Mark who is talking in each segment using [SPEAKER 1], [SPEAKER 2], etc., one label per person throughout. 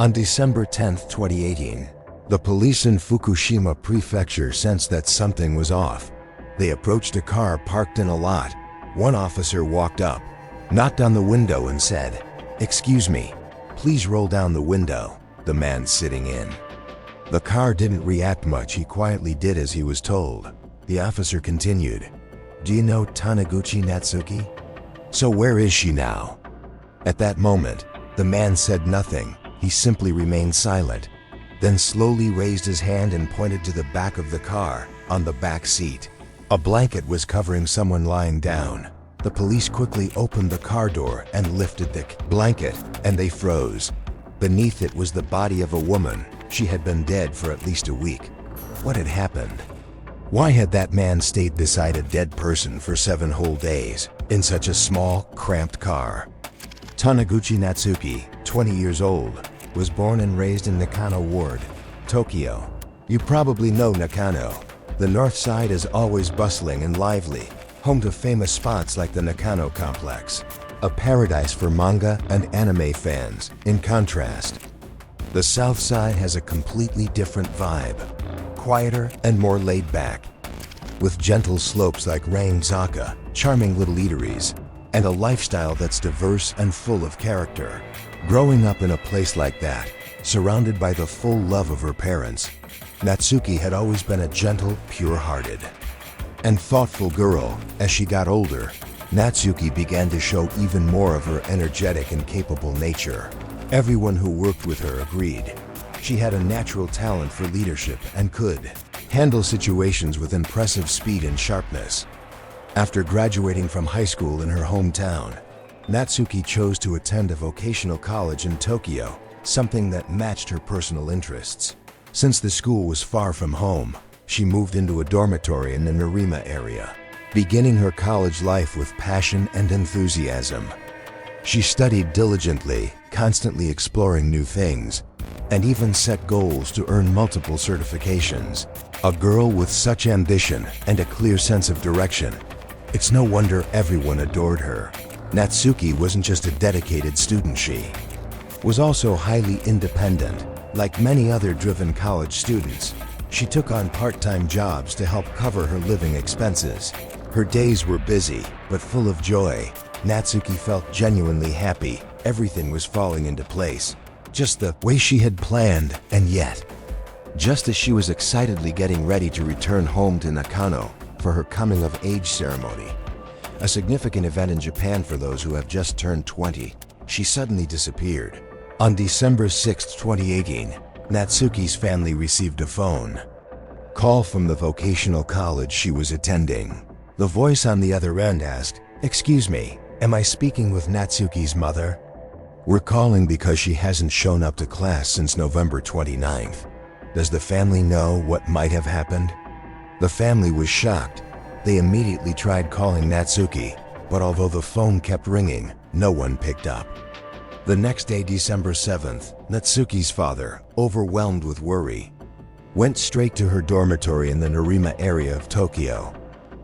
[SPEAKER 1] On December 10, 2018, the police in Fukushima Prefecture sensed that something was off. They approached a car parked in a lot. One officer walked up, knocked on the window and said, "Excuse me, please roll down the window," the man sitting in. The car didn't react much. He quietly did as he was told. The officer continued, "Do you know Taniguchi Natsuki? So where is she now?" At that moment, the man said nothing. He simply remained silent, then slowly raised his hand and pointed to the back of the car, on the back seat. A blanket was covering someone lying down. The police quickly opened the car door and lifted the blanket, and they froze. Beneath it was the body of a woman. She had been dead for at least a week. What had happened? Why had that man stayed beside a dead person for 7 whole days, in such a small, cramped car? Taniguchi Natsuki, 20 years old, was born and raised in Nakano Ward, Tokyo. You probably know Nakano. The north side is always bustling and lively, home to famous spots like the Nakano Complex, a paradise for manga and anime fans. In contrast, the south side has a completely different vibe, quieter and more laid back, with gentle slopes like Ranzaka, charming little eateries, and a lifestyle that's diverse and full of character. Growing up in a place like that, surrounded by the full love of her parents, Natsuki had always been a gentle, pure-hearted, and thoughtful girl. As she got older, Natsuki began to show even more of her energetic and capable nature. Everyone who worked with her agreed. She had a natural talent for leadership and could handle situations with impressive speed and sharpness. After graduating from high school in her hometown, Natsuki chose to attend a vocational college in Tokyo, something that matched her personal interests. Since the school was far from home, she moved into a dormitory in the Nerima area, beginning her college life with passion and enthusiasm. She studied diligently, constantly exploring new things, and even set goals to earn multiple certifications. A girl with such ambition and a clear sense of direction, it's no wonder everyone adored her. Natsuki wasn't just a dedicated student, she was also highly independent. Like many other driven college students, she took on part-time jobs to help cover her living expenses. Her days were busy, but full of joy. Natsuki felt genuinely happy. Everything was falling into place, just the way she had planned. And yet, just as she was excitedly getting ready to return home to Nakano for her coming-of-age ceremony, a significant event in Japan for those who have just turned 20, she suddenly disappeared. On December 6, 2018, Natsuki's family received a phone call from the vocational college she was attending. The voice on the other end asked, "Excuse me, am I speaking with Natsuki's mother? We're calling because she hasn't shown up to class since November 29th. Does the family know what might have happened?" The family was shocked. They immediately tried calling Natsuki, but although the phone kept ringing, no one picked up. The next day, December 7th, Natsuki's father, overwhelmed with worry, went straight to her dormitory in the Nerima area of Tokyo.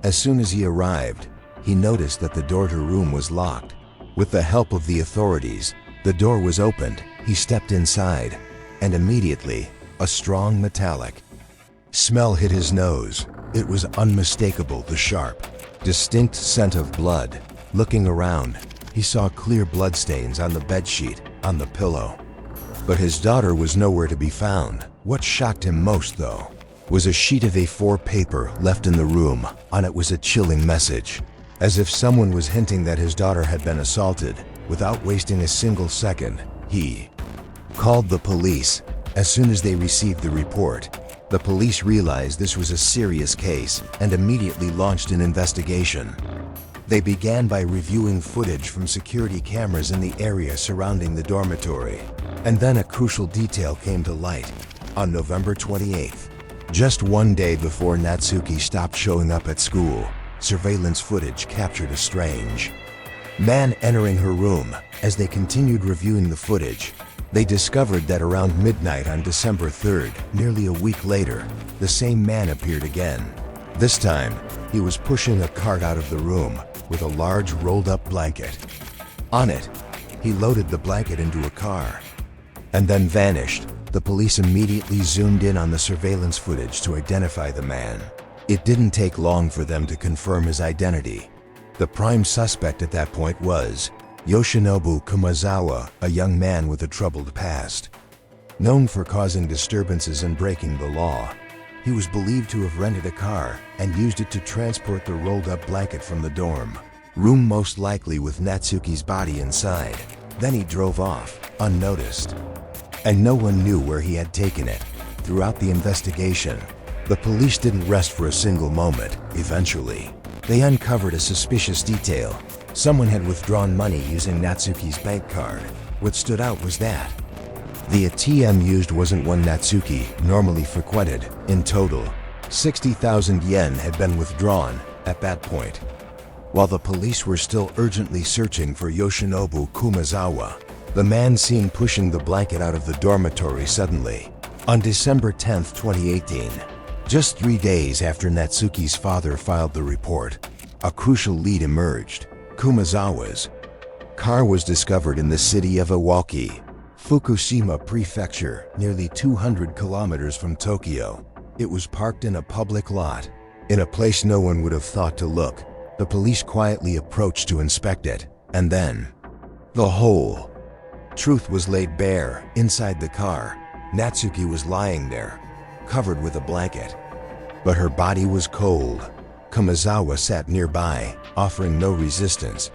[SPEAKER 1] As soon as he arrived, he noticed that the door to her room was locked. With the help of the authorities, the door was opened. He stepped inside, and immediately, a strong metallic smell hit his nose. It was unmistakable, the sharp, distinct scent of blood. Looking around, he saw clear bloodstains on the bedsheet, on the pillow. But his daughter was nowhere to be found. What shocked him most, though, was a sheet of A4 paper left in the room. On it was a chilling message, as if someone was hinting that his daughter had been assaulted. Without wasting a single second, he called the police. As soon as they received the report, the police realized this was a serious case and immediately launched an investigation. They began by reviewing footage from security cameras in the area surrounding the dormitory. And then a crucial detail came to light. On November 28th, just one day before Natsuki stopped showing up at school, surveillance footage captured a strange man entering her room. As they continued reviewing the footage, they discovered that around midnight on December 3rd, nearly a week later, the same man appeared again. This time, he was pushing a cart out of the room with a large rolled-up blanket. On it, he loaded the blanket into a car. and then vanished. The police immediately zoomed in on the surveillance footage to identify the man. It didn't take long for them to confirm his identity. The prime suspect at that point was Yoshinobu Kumazawa, a young man with a troubled past. Known for causing disturbances and breaking the law, he was believed to have rented a car and used it to transport the rolled-up blanket from the dorm room, most likely with Natsuki's body inside. Then he drove off, unnoticed, and no one knew where he had taken it. Throughout the investigation, the police didn't rest for a single moment. Eventually, they uncovered a suspicious detail. Someone had withdrawn money using Natsuki's bank card. What stood out was that the ATM used wasn't one Natsuki normally frequented. In total, 60,000 yen had been withdrawn at that point. While the police were still urgently searching for Yoshinobu Kumazawa, the man seen pushing the blanket out of the dormitory suddenly. On December 10, 2018, just 3 days after Natsuki's father filed the report, a crucial lead emerged. Kumazawa's car was discovered in the city of Iwaki, Fukushima Prefecture, nearly 200 kilometers from Tokyo. It was parked in a public lot, in a place no one would have thought to look. The police quietly approached to inspect it, and then the whole truth was laid bare. Inside the car, Natsuki was lying there, covered with a blanket, but her body was cold. Kumazawa sat nearby, offering no resistance.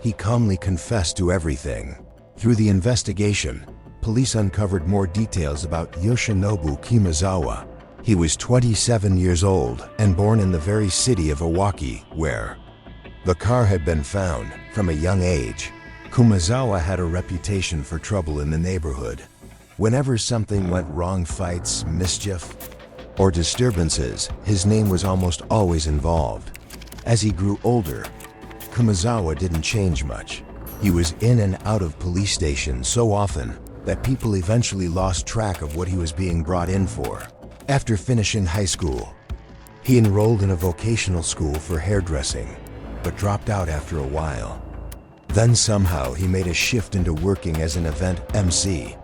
[SPEAKER 1] He calmly confessed to everything. Through the investigation, police uncovered more details about Yoshinobu Kumazawa. He was 27 years old and born in the very city of Iwaki, where the car had been found. From a young age, Kumazawa had a reputation for trouble in the neighborhood. Whenever something went wrong, fights, mischief, or disturbances, his name was almost always involved. As he grew older, Kumazawa didn't change much. He was in and out of police stations so often that people eventually lost track of what he was being brought in for. After finishing high school, he enrolled in a vocational school for hairdressing, but dropped out after a while. Then somehow he made a shift into working as an event MC.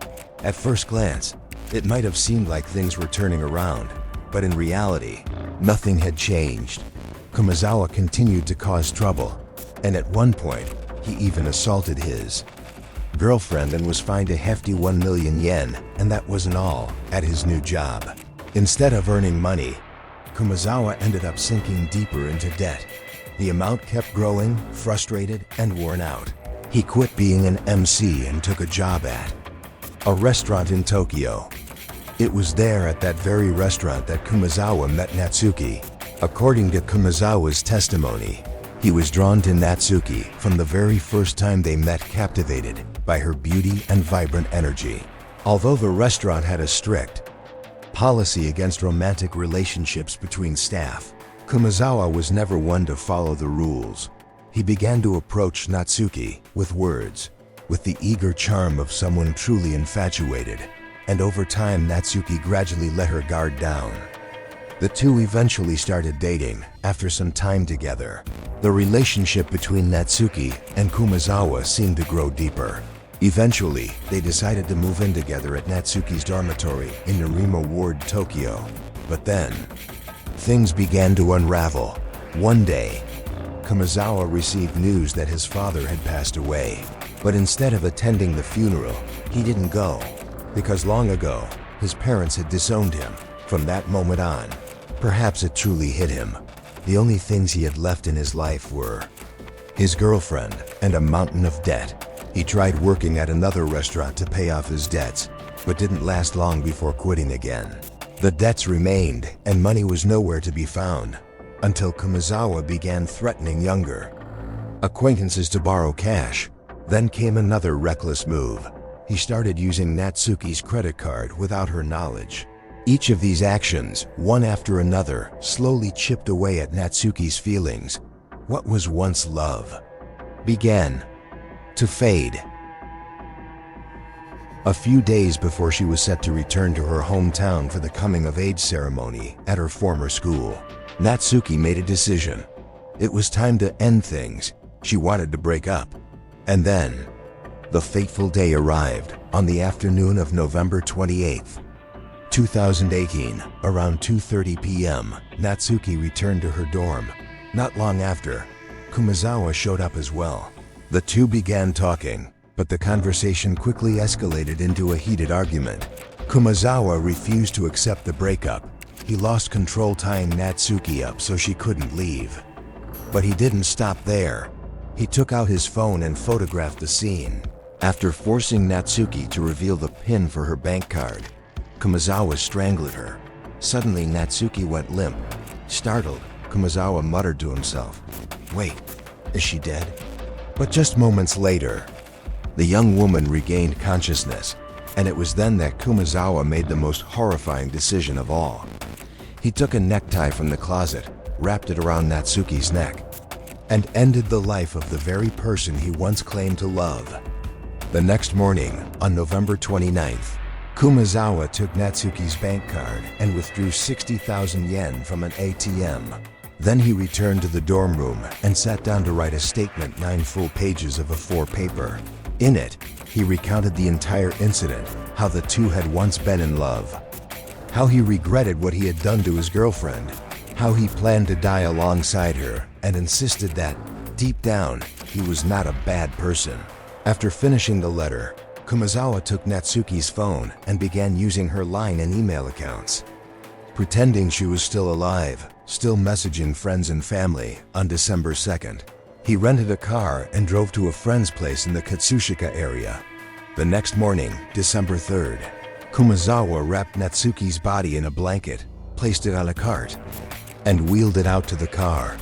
[SPEAKER 1] At first glance, it might have seemed like things were turning around, but in reality, nothing had changed. Kumazawa continued to cause trouble, and at one point, he even assaulted his girlfriend and was fined a hefty 1 million yen, and that wasn't all. At his new job, instead of earning money, Kumazawa ended up sinking deeper into debt. The amount kept growing. Frustrated and worn out, he quit being an MC and took a job at a restaurant in Tokyo. It was there at that very restaurant that Kumazawa met Natsuki. According to Kumazawa's testimony, he was drawn to Natsuki from the very first time they met, captivated by her beauty and vibrant energy. Although the restaurant had a strict policy against romantic relationships between staff, Kumazawa was never one to follow the rules. He began to approach Natsuki with words, with the eager charm of someone truly infatuated, and over time Natsuki gradually let her guard down. The two eventually started dating. After some time together, the relationship between Natsuki and Kumazawa seemed to grow deeper. Eventually, they decided to move in together at Natsuki's dormitory in Nerima Ward, Tokyo. But then, things began to unravel. One day, Kumazawa received news that his father had passed away. But instead of attending the funeral, he didn't go, because long ago, his parents had disowned him. From that moment on, perhaps it truly hit him. The only things he had left in his life were his girlfriend and a mountain of debt. He tried working at another restaurant to pay off his debts, but didn't last long before quitting again. The debts remained, and money was nowhere to be found, until Kumazawa began threatening younger acquaintances to borrow cash. Then came another reckless move. He started using Natsuki's credit card without her knowledge. Each of these actions, one after another, slowly chipped away at Natsuki's feelings. What was once love began to fade. A few days before she was set to return to her hometown for the coming-of-age ceremony at her former school, Natsuki made a decision. It was time to end things. She wanted to break up. And then, The fateful day arrived on the afternoon of November 28, 2018, around 2:30 p.m. Natsuki returned to her dorm. Not long after, Kumazawa showed up as well. The two began talking, but the conversation quickly escalated into a heated argument. Kumazawa refused to accept the breakup. He lost control, tying Natsuki up so she couldn't leave. But he didn't stop there. He took out his phone and photographed the scene. After forcing Natsuki to reveal the PIN for her bank card, Kumazawa strangled her. Suddenly, Natsuki went limp. Startled, Kumazawa muttered to himself, "Wait, is she dead?" But just moments later, the young woman regained consciousness, and it was then that Kumazawa made the most horrifying decision of all. He took a necktie from the closet, wrapped it around Natsuki's neck, and ended the life of the very person he once claimed to love. The next morning, on November 29th, Kumazawa took Natsuki's bank card and withdrew 60,000 yen from an ATM. Then he returned to the dorm room and sat down to write a statement, 9 full pages of A4 paper. In it, he recounted the entire incident, how the two had once been in love, how he regretted what he had done to his girlfriend, how he planned to die alongside her, and insisted that, deep down, he was not a bad person. After finishing the letter, Kumazawa took Natsuki's phone and began using her line and email accounts. Pretending she was still alive, still messaging friends and family, on December 2nd, he rented a car and drove to a friend's place in the Katsushika area. The next morning, December 3rd, Kumazawa wrapped Natsuki's body in a blanket, placed it on a cart, and wheeled it out to the car.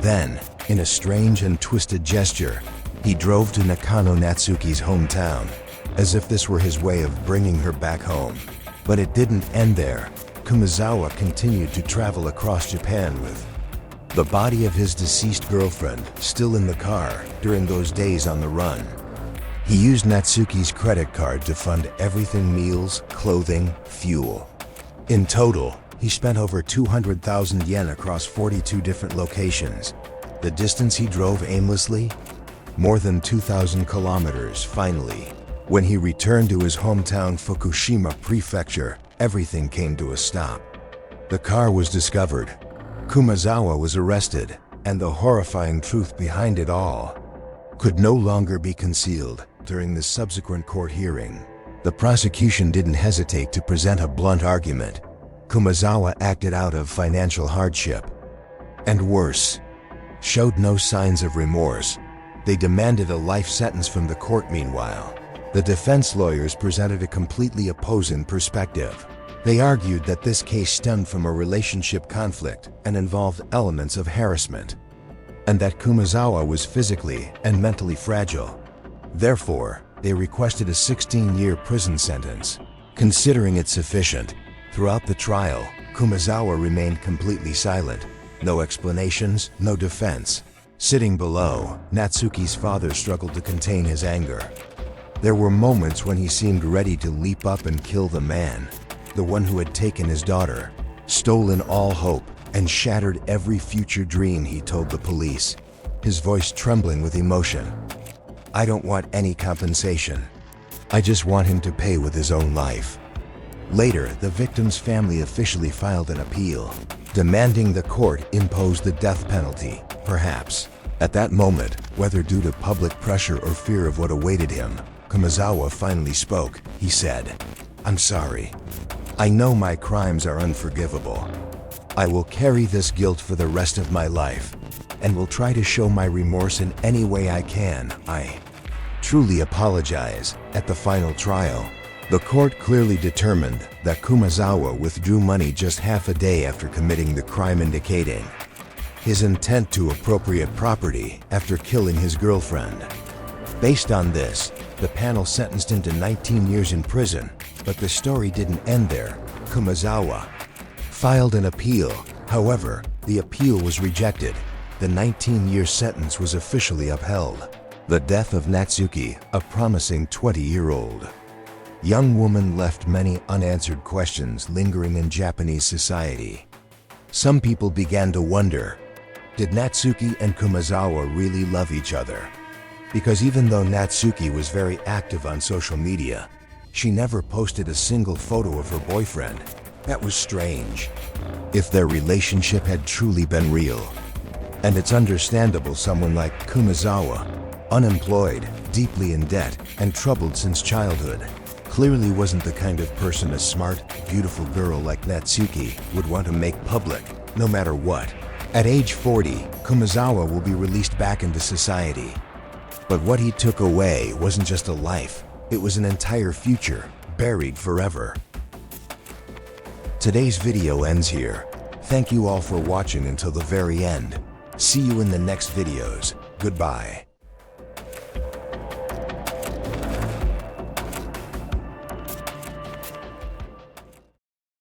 [SPEAKER 1] Then, in a strange and twisted gesture, he drove to Nakano, Natsuki's hometown, as if this were his way of bringing her back home. But it didn't end there. Kumazawa continued to travel across Japan with the body of his deceased girlfriend still in the car during those days on the run. He used Natsuki's credit card to fund everything: meals, clothing, fuel. In total, he spent over 200,000 yen across 42 different locations. The distance he drove aimlessly? More than 2,000 kilometers. Finally, when he returned to his hometown Fukushima Prefecture, everything came to a stop. The car was discovered. Kumazawa was arrested, and the horrifying truth behind it all could no longer be concealed. During the subsequent court hearing, the prosecution didn't hesitate to present a blunt argument. Kumazawa acted out of financial hardship, and worse, showed no signs of remorse. They demanded a life sentence from the court. Meanwhile, the defense lawyers presented a completely opposing perspective. They argued that this case stemmed from a relationship conflict and involved elements of harassment, and that Kumazawa was physically and mentally fragile. Therefore, they requested a 16-year prison sentence. Considering it sufficient, throughout the trial, Kumazawa remained completely silent. No explanations, no defense. Sitting below, Natsuki's father struggled to contain his anger. There were moments when he seemed ready to leap up and kill the man, the one who had taken his daughter, stolen all hope, and shattered every future dream, he told the police, his voice trembling with emotion. "I don't want any compensation. I just want him to pay with his own life." Later, the victim's family officially filed an appeal, demanding the court impose the death penalty. Perhaps, at that moment, whether due to public pressure or fear of what awaited him, Kumazawa finally spoke. He said, "I'm sorry. I know my crimes are unforgivable. I will carry this guilt for the rest of my life, and will try to show my remorse in any way I can. I truly apologize." At the final trial, the court clearly determined that Kumazawa withdrew money just half a day after committing the crime, indicating his intent to appropriate property after killing his girlfriend. Based on this, the panel sentenced him to 19 years in prison, but the story didn't end there. Kumazawa filed an appeal. However, the appeal was rejected. The 19-year sentence was officially upheld. The death of Natsuki, a promising 20-year-old young woman, left many unanswered questions lingering in Japanese society. Some people began to wonder, did Natsuki and Kumazawa really love each other? Because even though Natsuki was very active on social media, she never posted a single photo of her boyfriend. That was strange. If their relationship had truly been real. And it's understandable someone like Kumazawa, unemployed, deeply in debt, and troubled since childhood, clearly wasn't the kind of person a smart, beautiful girl like Natsuki would want to make public, no matter what. At age 40, Kumazawa will be released back into society. But what he took away wasn't just a life, it was an entire future, buried forever. Today's video ends here. Thank you all for watching until the very end. See you in the next videos. Goodbye.